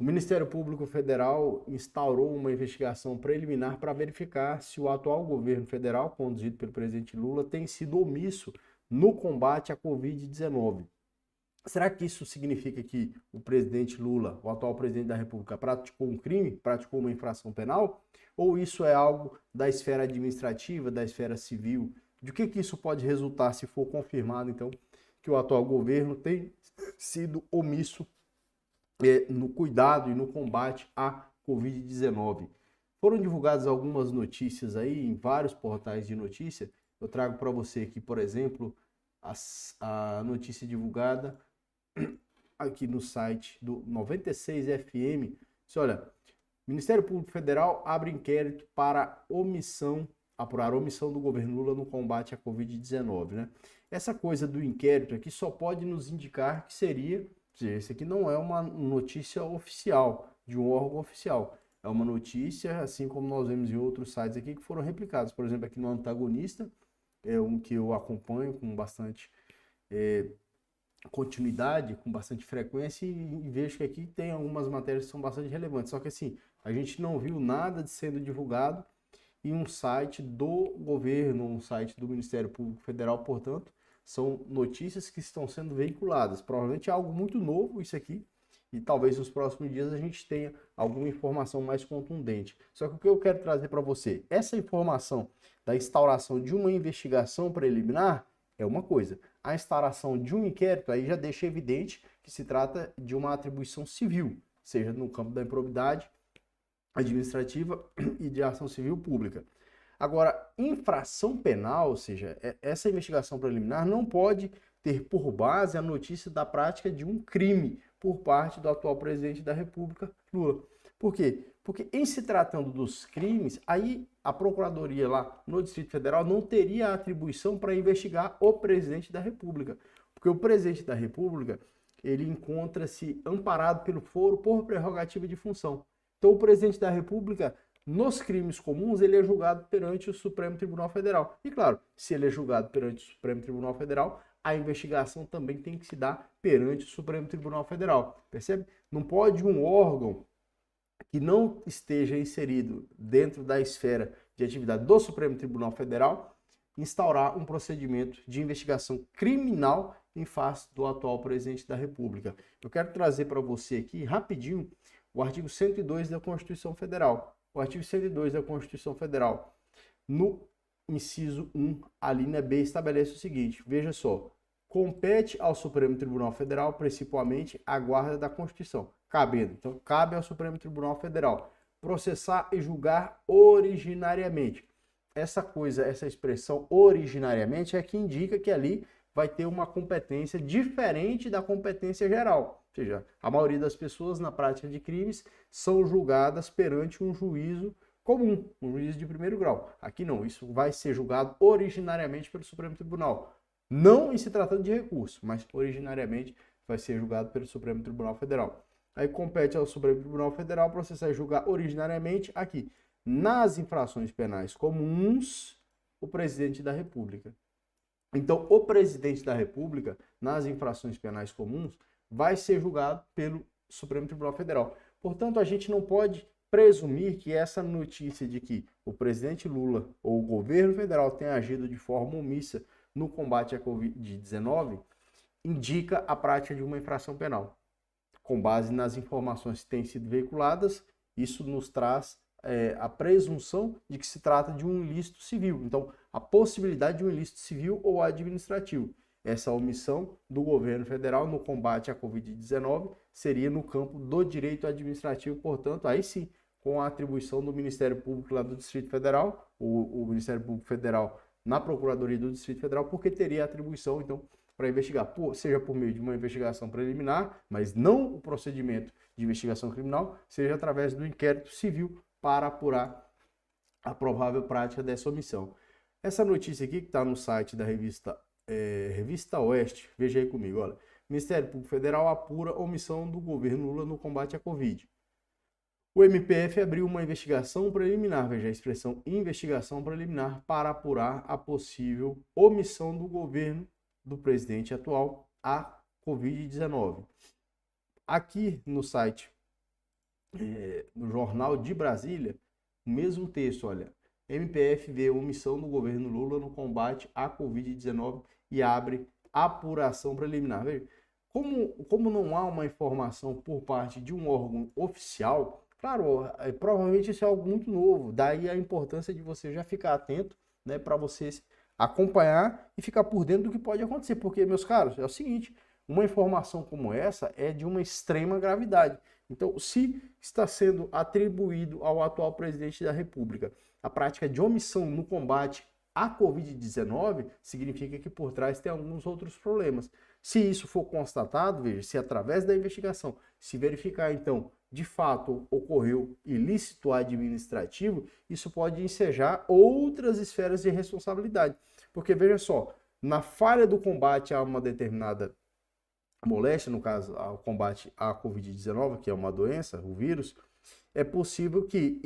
O Ministério Público Federal instaurou uma investigação preliminar para verificar se o atual governo federal, conduzido pelo presidente Lula, tem sido omisso no combate à Covid-19. Será que isso significa que o presidente Lula, o atual presidente da República, praticou um crime, praticou uma infração penal? Ou isso é algo da esfera administrativa, da esfera civil? De que isso pode resultar se for confirmado, então, que o atual governo tem sido omisso no cuidado e no combate à Covid-19? Foram divulgadas algumas notícias aí em vários portais de notícia. Eu trago para você aqui, por exemplo, a notícia divulgada aqui no site do 96FM. Olha, Ministério Público Federal abre inquérito para apurar omissão do governo Lula no combate à Covid-19, né? Essa coisa do inquérito aqui só pode nos indicar que seria, esse aqui não é uma notícia oficial, de um órgão oficial. É uma notícia, assim como nós vemos em outros sites aqui que foram replicados. Por exemplo, aqui no Antagonista, é um que eu acompanho com bastante continuidade, com bastante frequência, e vejo que aqui tem algumas matérias que são bastante relevantes. Só que assim, a gente não viu nada de sendo divulgado em um site do governo, um site do Ministério Público Federal, portanto, são notícias que estão sendo veiculadas. Provavelmente é algo muito novo isso aqui, e talvez nos próximos dias a gente tenha alguma informação mais contundente. Só que o que eu quero trazer para você, essa informação da instauração de uma investigação preliminar é uma coisa. A instauração de um inquérito aí já deixa evidente que se trata de uma atribuição civil, seja no campo da improbidade administrativa e de ação civil pública. Agora, infração penal, ou seja, essa investigação preliminar não pode ter por base a notícia da prática de um crime por parte do atual presidente da República, Lula. Por quê? Porque em se tratando dos crimes, aí a Procuradoria lá no Distrito Federal não teria a atribuição para investigar o presidente da República. Porque o presidente da República, ele encontra-se amparado pelo foro por prerrogativa de função. Então o presidente da República, nos crimes comuns, ele é julgado perante o Supremo Tribunal Federal. E claro, se ele é julgado perante o Supremo Tribunal Federal, a investigação também tem que se dar perante o Supremo Tribunal Federal. Percebe? Não pode um órgão que não esteja inserido dentro da esfera de atividade do Supremo Tribunal Federal instaurar um procedimento de investigação criminal em face do atual presidente da República. Eu quero trazer para você aqui rapidinho o artigo 102 da Constituição Federal. O artigo 102 da Constituição Federal, no inciso 1, a linha B, estabelece o seguinte, veja só, compete ao Supremo Tribunal Federal, principalmente, a guarda da Constituição. Cabendo, então, cabe ao Supremo Tribunal Federal processar e julgar originariamente. Essa coisa, essa expressão originariamente é que indica que ali vai ter uma competência diferente da competência geral. Ou seja, a maioria das pessoas na prática de crimes são julgadas perante um juízo comum, um juízo de primeiro grau. Aqui não, isso vai ser julgado originariamente pelo Supremo Tribunal. Não em se tratando de recurso, mas originariamente vai ser julgado pelo Supremo Tribunal Federal. Aí compete ao Supremo Tribunal Federal processar e julgar originariamente aqui, nas infrações penais comuns, o presidente da República. Então, o presidente da República, nas infrações penais comuns, vai ser julgado pelo Supremo Tribunal Federal. Portanto, a gente não pode presumir que essa notícia de que o presidente Lula ou o governo federal tenha agido de forma omissa no combate à Covid-19 indica a prática de uma infração penal. Com base nas informações que têm sido veiculadas, isso nos traz a presunção de que se trata de um ilícito civil. Então, a possibilidade de um ilícito civil ou administrativo. Essa omissão do governo federal no combate à Covid-19 seria no campo do direito administrativo, portanto, aí sim, com a atribuição do Ministério Público lá do Distrito Federal, o Ministério Público Federal na Procuradoria do Distrito Federal, porque teria atribuição, então, para investigar, seja por meio de uma investigação preliminar, mas não o procedimento de investigação criminal, seja através do inquérito civil para apurar a provável prática dessa omissão. Essa notícia aqui, que está no site da Revista Oeste, veja aí comigo, olha. Ministério Público Federal apura omissão do governo Lula no combate à Covid. O MPF abriu uma investigação preliminar, veja a expressão investigação preliminar, para apurar a possível omissão do governo do presidente atual à Covid-19. Aqui no site no Jornal de Brasília, o mesmo texto, olha, MPF vê omissão do governo Lula no combate à Covid-19 e abre apuração preliminar. Veja, como não há uma informação por parte de um órgão oficial, claro, provavelmente isso é algo muito novo, daí a importância de você já ficar atento, né, para vocês acompanhar e ficar por dentro do que pode acontecer, porque, meus caros, é o seguinte, uma informação como essa é de uma extrema gravidade. Então, se está sendo atribuído ao atual presidente da República a prática de omissão no combate à Covid-19, significa que por trás tem alguns outros problemas. Se isso for constatado, veja, se através da investigação se verificar, então, de fato ocorreu ilícito administrativo, isso pode ensejar outras esferas de responsabilidade. Porque, veja só, na falha do combate a uma determinada moléstia, no caso, ao combate à Covid-19, que é uma doença, o vírus, é possível que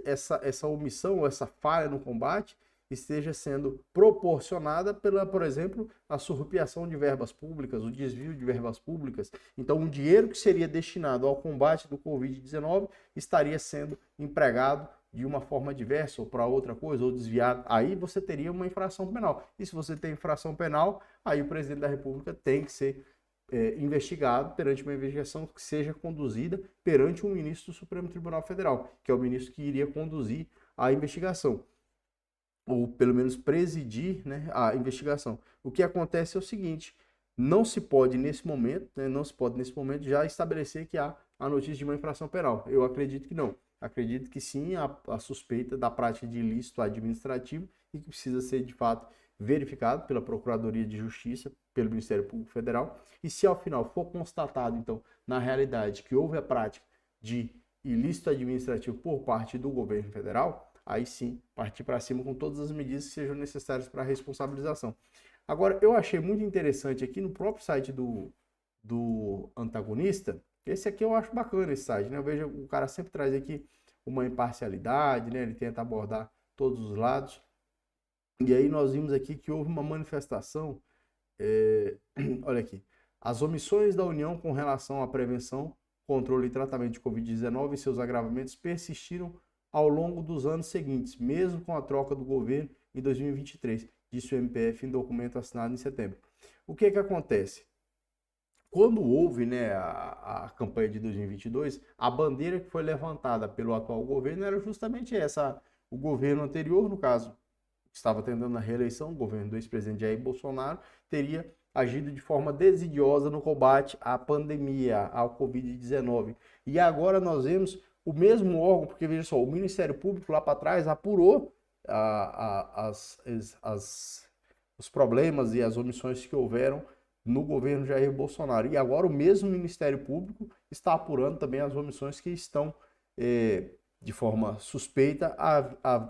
essa omissão, essa falha no combate, esteja sendo proporcionada pela, por exemplo, a surrupiação de verbas públicas, o desvio de verbas públicas. Então, um dinheiro que seria destinado ao combate do Covid-19 estaria sendo empregado de uma forma diversa ou para outra coisa, ou desviado. Aí você teria uma infração penal. E se você tem infração penal, aí o presidente da República tem que ser investigado perante uma investigação que seja conduzida perante um ministro do Supremo Tribunal Federal, que é o ministro que iria conduzir a investigação, ou pelo menos presidir, né, a investigação. O que acontece é o seguinte, não se pode nesse momento, né, já estabelecer que há a notícia de uma infração penal. Eu acredito que não. Acredito que sim, a suspeita da prática de ilícito administrativo e que precisa ser de fato verificado pela Procuradoria de Justiça, pelo Ministério Público Federal, e se ao final for constatado, então, na realidade, que houve a prática de ilícito administrativo por parte do governo federal, aí sim, partir para cima com todas as medidas que sejam necessárias para a responsabilização. Agora, eu achei muito interessante aqui no próprio site do antagonista, esse aqui eu acho bacana esse site, né? Eu vejo o cara sempre traz aqui uma imparcialidade, né? Ele tenta abordar todos os lados. E aí nós vimos aqui que houve uma manifestação, olha aqui, as omissões da União com relação à prevenção, controle e tratamento de Covid-19 e seus agravamentos persistiram ao longo dos anos seguintes, mesmo com a troca do governo em 2023, disse o MPF em documento assinado em setembro. O que acontece? Quando houve, né, a campanha de 2022, a bandeira que foi levantada pelo atual governo era justamente essa. O governo anterior, no caso, estava tentando a reeleição, o governo do ex-presidente Jair Bolsonaro, teria agido de forma desidiosa no combate à pandemia, ao Covid-19. E agora nós vemos o mesmo órgão, porque veja só, o Ministério Público lá para trás apurou os problemas e as omissões que houveram no governo Jair Bolsonaro. E agora o mesmo Ministério Público está apurando também as omissões que estão de forma suspeita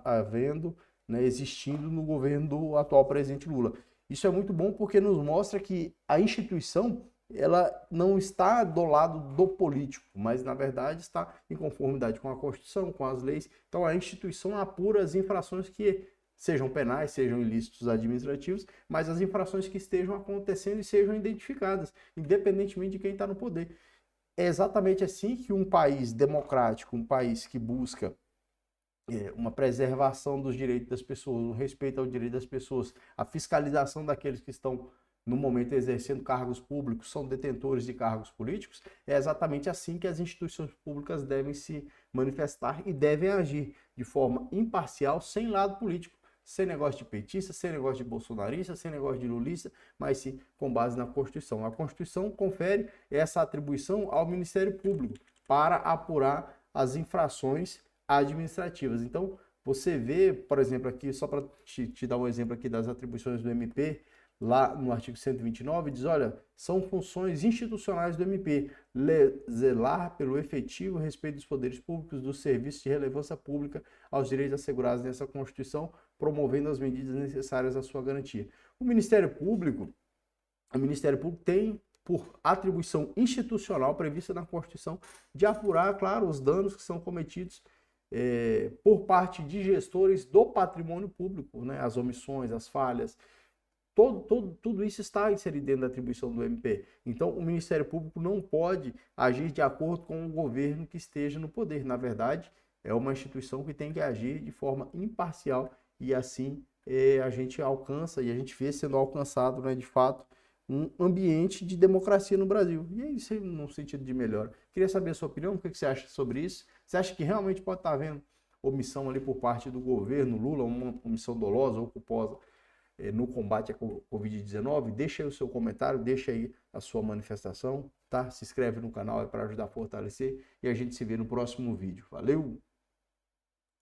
havendo, né, existindo no governo do atual presidente Lula. Isso é muito bom porque nos mostra que a instituição ela não está do lado do político, mas na verdade está em conformidade com a Constituição, com as leis. Então a instituição apura as infrações que sejam penais, sejam ilícitos administrativos, mas as infrações que estejam acontecendo e sejam identificadas, independentemente de quem está no poder. É exatamente assim que um país democrático, um país que busca uma preservação dos direitos das pessoas, um respeito ao direito das pessoas, a fiscalização daqueles que estão no momento exercendo cargos públicos, são detentores de cargos políticos, é exatamente assim que as instituições públicas devem se manifestar e devem agir de forma imparcial, sem lado político, sem negócio de petista, sem negócio de bolsonarista, sem negócio de lulista, mas sim com base na Constituição. A Constituição confere essa atribuição ao Ministério Público para apurar as infrações administrativas. Então, você vê, por exemplo, aqui, só para te dar um exemplo aqui das atribuições do MP, lá no artigo 129, diz, olha, são funções institucionais do MP, zelar pelo efetivo respeito dos poderes públicos, dos serviços de relevância pública aos direitos assegurados nessa Constituição, promovendo as medidas necessárias à sua garantia. O Ministério Público tem por atribuição institucional prevista na Constituição de apurar, claro, os danos que são cometidos por parte de gestores do patrimônio público, né? As omissões, as falhas, Tudo isso está inserido dentro da atribuição do MP. Então, o Ministério Público não pode agir de acordo com o governo que esteja no poder. Na verdade, é uma instituição que tem que agir de forma imparcial e assim a gente alcança e a gente vê sendo alcançado, né, de fato, um ambiente de democracia no Brasil. E é isso aí no sentido de melhora. Queria saber a sua opinião, o que você acha sobre isso? Você acha que realmente pode estar havendo omissão ali por parte do governo Lula, uma omissão dolosa ou culposa no combate à Covid-19? Deixa aí o seu comentário, deixa aí a sua manifestação, tá? Se inscreve no canal, é para ajudar a fortalecer e a gente se vê no próximo vídeo. Valeu!